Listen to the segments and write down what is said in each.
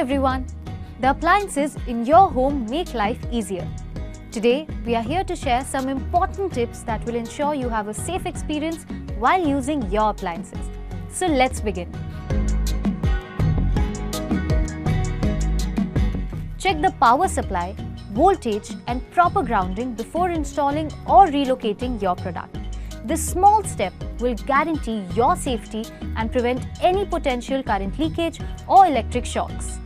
everyone! The appliances in your home make life easier. Today, we are here to share some important tips that will ensure you have a safe experience while using your appliances. So let's begin. Check the power supply, voltage and proper grounding before installing or relocating your product. This small step will guarantee your safety and prevent any potential current leakage or electric shocks.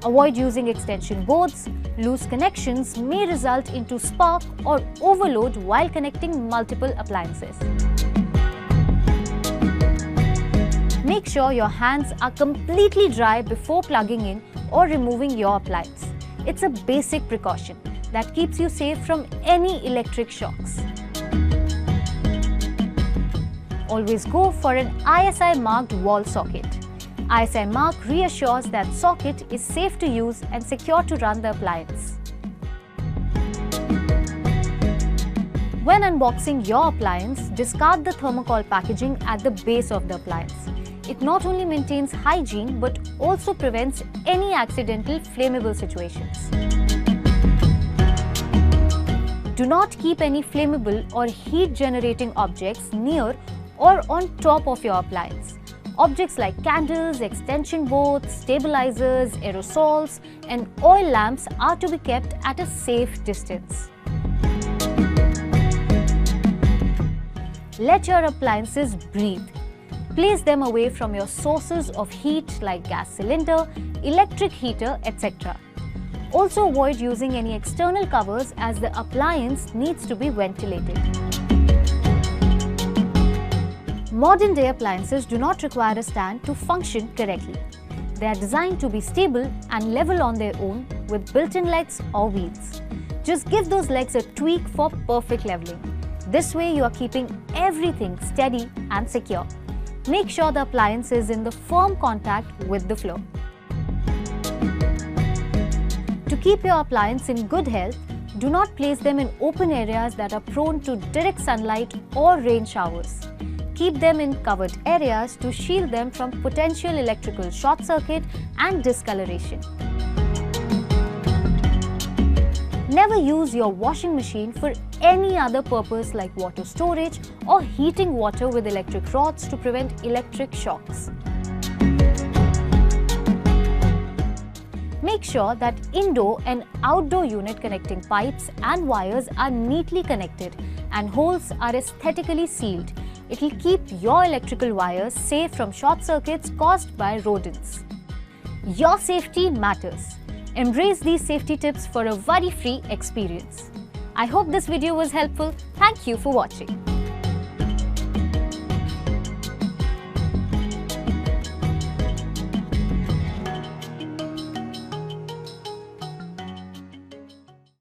Avoid using extension boards. Loose connections may result into spark or overload while connecting multiple appliances. Make sure your hands are completely dry before plugging in or removing your appliance. It's a basic precaution that keeps you safe from any electric shocks. Always go for an eyisi marked wall socket. eyisi mark reassures that socket is safe to use and secure to run the appliance. When unboxing your appliance, discard the thermocol packaging at the base of the appliance. It not only maintains hygiene but also prevents any accidental flammable situations. Do not keep any flammable or heat-generating objects near or on top of your appliance. Objects like candles, extension boards, stabilizers, aerosols, and oil lamps are to be kept at a safe distance. Let your appliances breathe. Place them away from your sources of heat like gas cylinder, electric heater, etc. Also avoid using any external covers as the appliance needs to be ventilated. Modern day appliances do not require a stand to function correctly. They are designed to be stable and level on their own with built-in legs or wheels. Just give those legs a tweak for perfect leveling. This way you are keeping everything steady and secure. Make sure the appliance is in the firm contact with the floor. To keep your appliance in good health, do not place them in open areas that are prone to direct sunlight or rain showers. Keep them in covered areas to shield them from potential electrical short circuit and discoloration. Never use your washing machine for any other purpose like water storage or heating water with electric rods to prevent electric shocks. Make sure that indoor and outdoor unit connecting pipes and wires are neatly connected and holes are aesthetically sealed. It will keep your electrical wires safe from short circuits caused by rodents. Your safety matters. Embrace these safety tips for a worry-free experience. I hope this video was helpful. Thank you for watching.